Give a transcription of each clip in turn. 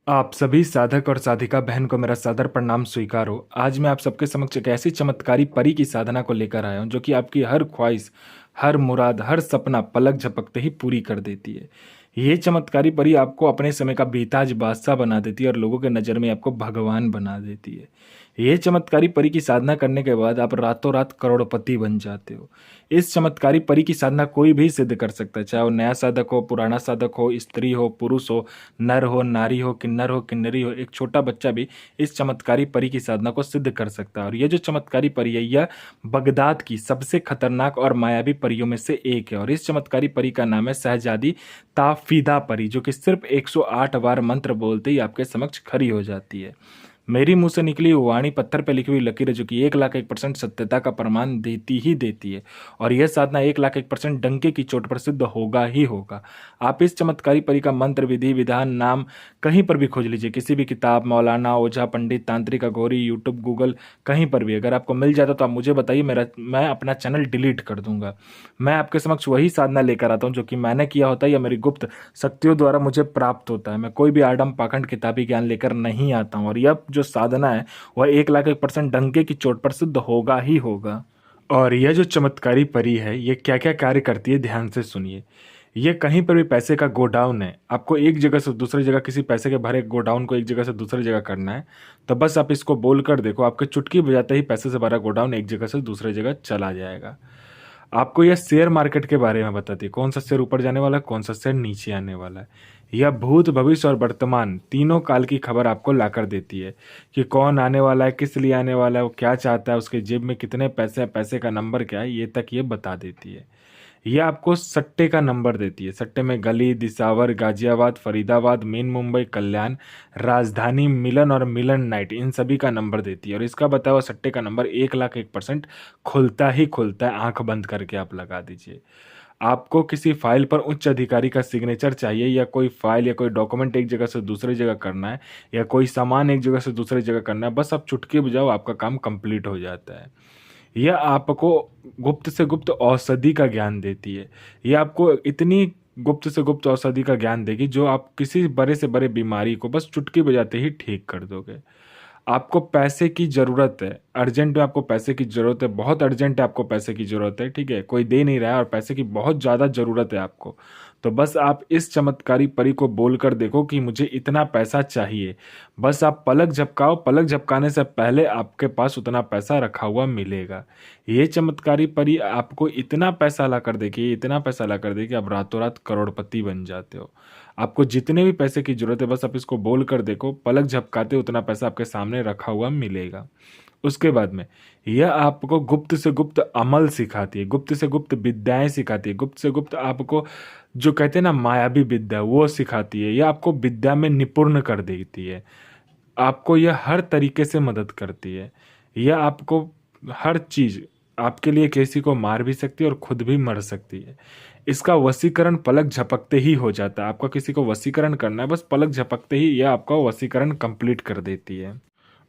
आप सभी साधक और साधिका बहन को मेरा सादर प्रणाम स्वीकार हो। आज मैं आप सबके समक्ष एक ऐसी चमत्कारी परी की साधना को लेकर आया हूं जो कि आपकी हर ख्वाहिश, हर मुराद, हर सपना पलक झपकते ही पूरी कर देती है। ये चमत्कारी परी आपको अपने समय का बेताज बादशाह बना देती है और लोगों के नज़र में आपको भगवान बना देती है। ये चमत्कारी परी की साधना करने के बाद आप रातों रात करोड़पति बन जाते हो। इस चमत्कारी परी की साधना कोई भी सिद्ध कर सकता है, चाहे वो नया साधक हो, पुराना साधक हो, स्त्री हो, पुरुष हो, नर हो, नारी हो, किन्नर हो, किन्नरी हो, एक छोटा बच्चा भी इस चमत्कारी परी की साधना को सिद्ध कर सकता है। और ये जो चमत्कारी परी है, यह बगदाद की सबसे खतरनाक और मायावी परियों में से एक है। और इस चमत्कारी परी का नाम है शहजादी ताफीदा परी, जो कि सिर्फ 108 बार मंत्र बोलते ही आपके समक्ष खड़ी हो जाती है। मेरी मुंह से निकली हुई वाणी पत्थर पे लिखी हुई लकीर है, जो कि 1,01% सत्यता का प्रमाण देती ही देती है। और यह साधना 1,01% डंके की चोट पर सिद्ध होगा ही होगा। आप इस चमत्कारी परी का मंत्र, विधि, विधान, नाम कहीं पर भी खोज लीजिए, किसी भी किताब, मौलाना, ओझा, पंडित, तांत्रिक, अघोरी, यूट्यूब, गूगल, कहीं पर भी अगर आपको मिल जाता तो आप मुझे बताइए, मैं अपना चैनल डिलीट कर दूंगा। मैं आपके समक्ष वही साधना लेकर आता हूँ जो कि मैंने किया होता है या मेरी गुप्त शक्तियों द्वारा मुझे प्राप्त होता है। मैं कोई भी आडम पाखंड किताबी ज्ञान लेकर नहीं आता हूँ। और यह जो साधना है वह 1,01% डंके की चोट पर सिद्ध होगा ही होगा। और यह जो चमत्कारी परी है, ये क्या क्या कार्य करती है, ध्यान से सुनिए। ये कहीं पर भी पैसे का गोडाउन है, आपको एक जगह से दूसरी जगह, किसी पैसे के भरे गोडाउन को एक जगह से दूसरी जगह करना है, तो बस आप इसको बोल कर देखो, आपके चुटकी बजाते ही पैसे से भरा गोडाउन एक जगह से दूसरी जगह चला जाएगा। आपको यह शेयर मार्केट के बारे में बताती है, कौन सा शेयर ऊपर जाने वाला है, कौन सा शेयर नीचे आने वाला है। यह भूत, भविष्य और वर्तमान तीनों काल की खबर आपको लाकर देती है कि कौन आने वाला है, किस लिए आने वाला है, वो क्या चाहता है, उसके जेब में कितने पैसे हैं, पैसे का नंबर क्या है, ये तक ये बता देती है। ये आपको सट्टे का नंबर देती है। सट्टे में गली, दिसावर, गाजियाबाद, फरीदाबाद, मेन मुंबई, कल्याण, राजधानी, मिलन और मिलन नाइट, इन सभी का नंबर देती है। और इसका बताया हुआ सट्टे का नंबर 1,01% खुलता ही खुलता है। आंख बंद करके आप लगा दीजिए। आपको किसी फाइल पर उच्च अधिकारी का सिग्नेचर चाहिए, या कोई फाइल या कोई डॉक्यूमेंट एक जगह से दूसरी जगह करना है, या कोई सामान एक जगह से दूसरी जगह करना है, बस आप चुटकी बजाओ, आपका काम कंप्लीट हो जाता है। यह आपको गुप्त से गुप्त औषधि का ज्ञान देती है। यह आपको इतनी गुप्त से गुप्त औषधि का ज्ञान देगी जो आप किसी बड़े से बड़े बीमारी को बस चुटकी बजाते ही ठीक कर दोगे। आपको पैसे की ज़रूरत है, अर्जेंट में आपको पैसे की ज़रूरत है, बहुत अर्जेंट है, आपको पैसे की ज़रूरत है, ठीक है, कोई दे नहीं रहा है और पैसे की बहुत ज़्यादा ज़रूरत है आपको, तो बस आप इस चमत्कारी परी को बोलकर देखो कि मुझे इतना पैसा चाहिए। बस आप पलक झपकाओ, पलक झपकाने से पहले आपके पास उतना पैसा रखा हुआ मिलेगा। ये चमत्कारी परी आपको इतना पैसा ला कर देगी, इतना पैसा ला कर देगी, आप रातों रात करोड़पति बन जाते हो। आपको जितने भी पैसे की जरूरत है, बस आप इसको बोल कर देखो, पलक झपकाते उतना पैसा आपके सामने रखा हुआ मिलेगा। उसके बाद में यह आपको गुप्त से गुप्त अमल सिखाती है, गुप्त से गुप्त विद्याएं सिखाती है, गुप्त से गुप्त आपको जो कहते हैं ना मायावी विद्या, वो सिखाती है। यह आपको विद्या में निपुण कर देती है। आपको यह हर तरीके से मदद करती है। यह आपको हर चीज़, आपके लिए किसी को मार भी सकती है और खुद भी मर सकती है। इसका वशीकरण पलक झपकते ही हो जाता है। आपको किसी को वशीकरण करना है, बस पलक झपकते ही यह आपका वशीकरण कंप्लीट कर देती है।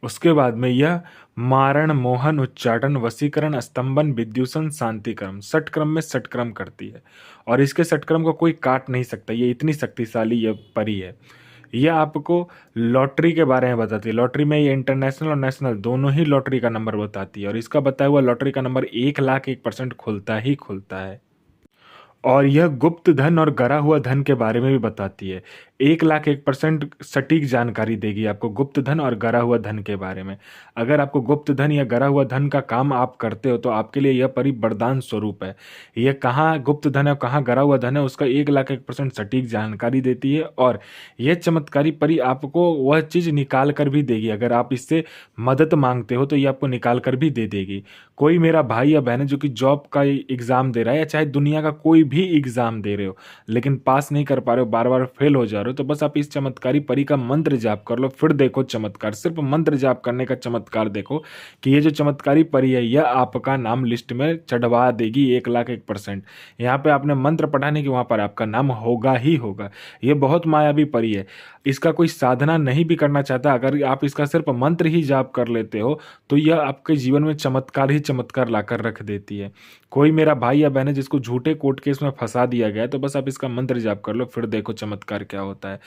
उसके बाद में यह मारण, मोहन, उच्चाटन, वशीकरण, स्तंभन, विद्युषण, शांतिक्रम, षटक्रम में षटक्रम करती है। और इसके षटक्रम को कोई काट नहीं सकता, ये इतनी शक्तिशाली यह परी है। यह आपको लॉटरी के बारे में बताती है। लॉटरी में ये इंटरनेशनल और नेशनल दोनों ही लॉटरी का नंबर बताती है। और इसका बताया हुआ लॉटरी का नंबर 1,01% खुलता ही खुलता है। और यह गुप्त धन और गरा हुआ धन के बारे में भी बताती है। 1,01% सटीक जानकारी देगी आपको गुप्त धन और गरा हुआ धन के बारे में। अगर आपको गुप्त धन या गरा हुआ धन का काम आप करते हो तो आपके लिए यह परी वरदान स्वरूप है। यह कहाँ गुप्त धन है, कहाँ गरा हुआ धन है, उसका 1,01% सटीक जानकारी देती है। और यह चमत्कारी परी आपको वह चीज़ निकाल कर भी देगी। अगर आप इससे मदद मांगते हो तो ये आपको निकाल कर भी दे देगी। कोई मेरा भाई या बहन है जो कि जॉब का एग्ज़ाम दे रहा है, या चाहे दुनिया का कोई भी एग्ज़ाम दे रहे हो लेकिन पास नहीं कर पा रहे हो, बार बार फेल हो जा रहे हो, तो बस आप इस चमत्कारी परी का मंत्र जाप कर लो, फिर देखो चमत्कार। सिर्फ मंत्र जाप करने का चमत्कार देखो कि ये जो चमत्कारी परी है यह आपका नाम लिस्ट में चढ़वा देगी 1,01%। यहाँ पे आपने मंत्र पढ़ाने की, वहाँ पर आपका नाम होगा ही होगा। ये बहुत मायावी परी है। इसका कोई साधना नहीं भी करना चाहता, अगर आप इसका सिर्फ मंत्र ही जाप कर लेते हो तो यह आपके जीवन में चमत्कार ही चमत्कार लाकर रख देती है। कोई मेरा भाई या बहन है जिसको झूठे कोर्ट केस में फंसा दिया गया है, तो बस आप इसका मंत्र जाप कर लो, फिर देखो चमत्कार क्या होता है।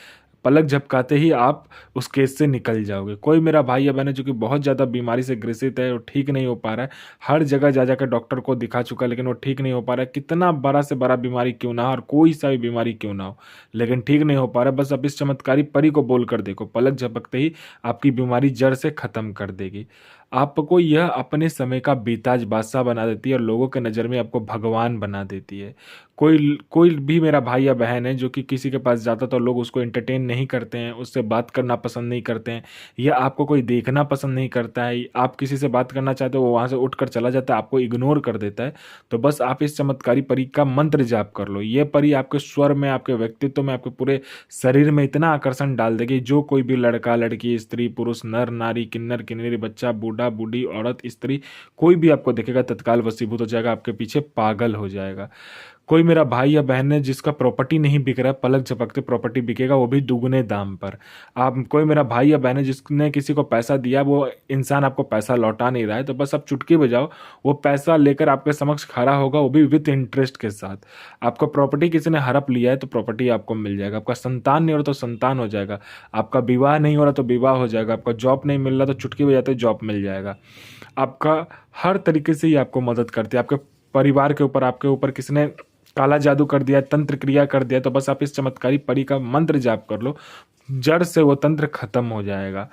पलक झपकाते ही आप उस केस से निकल जाओगे। कोई मेरा भाई या बहन है जो कि बहुत ज़्यादा बीमारी से ग्रसित है और ठीक नहीं हो पा रहा है, हर जगह जा जाकर डॉक्टर को दिखा चुका है लेकिन वो ठीक नहीं हो पा रहा है, कितना बड़ा से बड़ा बीमारी क्यों ना हो और कोई सा भी बीमारी क्यों ना हो, लेकिन ठीक नहीं हो पा रहा है, बस आप इस चमत्कारी परी को बोल कर देखो, पलक झपकते ही आपकी बीमारी जड़ से खत्म कर देगी। आपको यह अपने समय का बेताज बादशाह बना देती है और लोगों के नज़र में आपको भगवान बना देती है। कोई कोई भी मेरा भाई या बहन है जो कि किसी के पास जाता तो लोग उसको एंटरटेन नहीं करते हैं, उससे बात करना पसंद नहीं करते हैं, या आपको कोई देखना पसंद नहीं करता है, आप किसी से बात करना चाहते हो वो वहाँ से उठकर चला जाता है, आपको इग्नोर कर देता है, तो बस आप इस चमत्कारी परी का मंत्र जाप कर लो। ये परी आपके स्वर में, आपके व्यक्तित्व में, आपके पूरे शरीर में इतना आकर्षण डाल देगी, जो कोई भी लड़का लड़की, स्त्री पुरुष, नर नारी, किन्नर किन्नरी, बच्चा बूढ़ा बूढ़ी, औरत स्त्री, कोई भी आपको देखेगा तत्काल वशीभूत हो जाएगा, आपके पीछे पागल हो जाएगा। कोई मेरा भाई या बहन है जिसका प्रॉपर्टी नहीं बिक रहा है, पलक झपकते प्रॉपर्टी बिकेगा, वो भी दुगने दाम पर। आप कोई मेरा भाई या बहन है जिसने किसी को पैसा दिया, वो इंसान आपको पैसा लौटा नहीं रहा है, तो बस आप चुटकी बजाओ, वो पैसा लेकर आपके समक्ष खड़ा होगा, वो भी विथ इंटरेस्ट के साथ। आपको प्रॉपर्टी किसी ने हड़प लिया है तो प्रॉपर्टी आपको मिल जाएगा, आपका संतान नहीं हो रहा तो संतान हो जाएगा, आपका विवाह नहीं हो रहा तो विवाह हो जाएगा, आपका जॉब नहीं मिल रहा तो चुटकी बजाते जॉब मिल जाएगा। आपका हर तरीके से ही आपको मदद करती है। आपके परिवार के ऊपर, आपके ऊपर किसी ने काला जादू कर दिया, तंत्र क्रिया कर दिया, तो बस आप इस चमत्कारी परी का मंत्र जाप कर लो, जड़ से वो तंत्र खत्म हो जाएगा।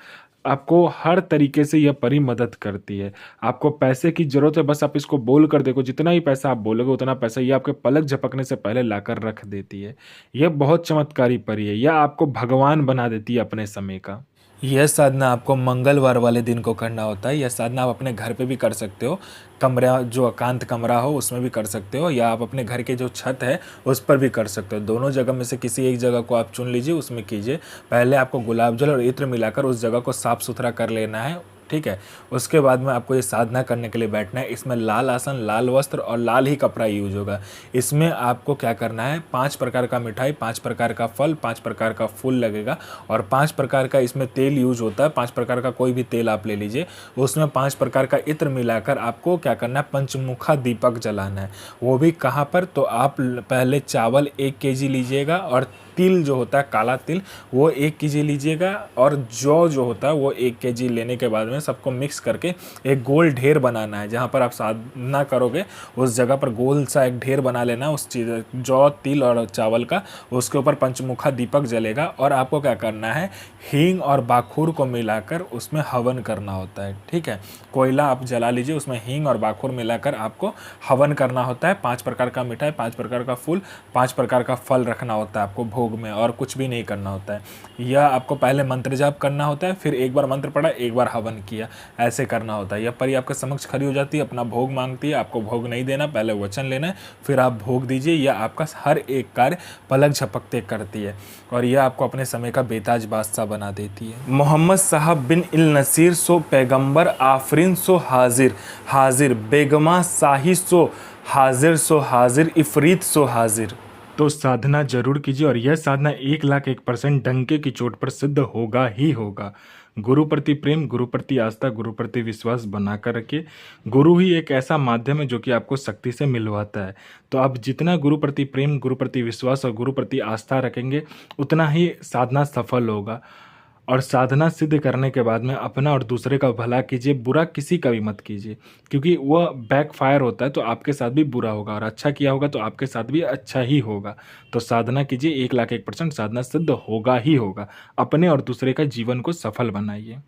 आपको हर तरीके से यह परी मदद करती है। आपको पैसे की जरूरत है, बस आप इसको बोल कर देखो, जितना ही पैसा आप बोलोगे उतना पैसा ये आपके पलक झपकने से पहले लाकर रख देती है। यह बहुत चमत्कारी परी है, यह आपको भगवान बना देती है अपने समय का। यह साधना आपको मंगलवार वाले दिन को करना होता है। यह साधना आप अपने घर पे भी कर सकते हो, कमरा जो एकांत कमरा हो उसमें भी कर सकते हो, या आप अपने घर के जो छत है उस पर भी कर सकते हो। दोनों जगह में से किसी एक जगह को आप चुन लीजिए, उसमें कीजिए। पहले आपको गुलाब जल और इत्र मिलाकर उस जगह को साफ सुथरा कर लेना है, ठीक है। उसके बाद में आपको ये साधना करने के लिए बैठना है। इसमें लाल आसन, लाल वस्त्र और लाल ही कपड़ा यूज होगा। इसमें आपको क्या करना है, 5 प्रकार का मिठाई, 5 प्रकार का फल, 5 प्रकार का फूल लगेगा और 5 प्रकार का इसमें तेल यूज होता है। 5 प्रकार का कोई भी तेल आप ले लीजिए, उसमें 5 प्रकार का इत्र मिलाकर आपको क्या करना है, पंचमुखा दीपक जलाना है। वो भी कहाँ पर, तो आप पहले चावल 1 केजी लीजिएगा और तिल जो होता है काला तिल वो 1 केजी लीजिएगा, और जौ जो होता है वो 1 केजी लेने के बाद में सबको मिक्स करके एक गोल ढेर बनाना है। जहाँ पर आप साधना करोगे उस जगह पर गोल सा एक ढेर बना लेना उस चीज़ जौ तिल और चावल का। उसके ऊपर पंचमुखा दीपक जलेगा और आपको क्या करना है, हींग और बाखुर को मिलाकर उसमें हवन करना होता है, ठीक है। कोयला आप जला लीजिए, उसमें हींग और बाखुर मिलाकर आपको हवन करना होता है। 5 प्रकार का मिठाई, 5 प्रकार का फूल, 5 प्रकार का फल रखना होता है आपको भोग में, और कुछ भी नहीं करना होता है। यह आपको पहले मंत्र जाप करना होता है, फिर एक बार मंत्र पढ़ा, एक बार हवन किया, ऐसे करना होता है। यह परी आपके समक्ष खड़ी हो जाती है, अपना भोग मांगती है। आपको भोग नहीं देना, पहले वचन लेना है, फिर आप भोग दीजिए। यह आपका हर एक कार्य पलक झपकते करती है और यह आपको अपने समय का बेताज बादशाह बना देती है। मोहम्मद साहब बिन इल नसीर सो पैगंबर आफरीन सो हाजिर हाजिर, बेगमा शाही सो हाजिर इफरीत सो हाजिर। तो साधना जरूर कीजिए और यह साधना 1,01% डंके की चोट पर सिद्ध होगा ही होगा। गुरु प्रति प्रेम, गुरु प्रति आस्था, गुरु प्रति विश्वास बनाकर रखिए। गुरु ही एक ऐसा माध्यम है जो कि आपको शक्ति से मिलवाता है। तो आप जितना गुरु प्रति प्रेम, गुरु प्रति विश्वास और गुरु प्रति आस्था रखेंगे उतना ही साधना सफल होगा। और साधना सिद्ध करने के बाद में अपना और दूसरे का भला कीजिए, बुरा किसी का भी मत कीजिए, क्योंकि वह बैकफायर होता है तो आपके साथ भी बुरा होगा, और अच्छा किया होगा तो आपके साथ भी अच्छा ही होगा। तो साधना कीजिए, 1,01% साधना सिद्ध होगा ही होगा। अपने और दूसरे का जीवन को सफल बनाइए।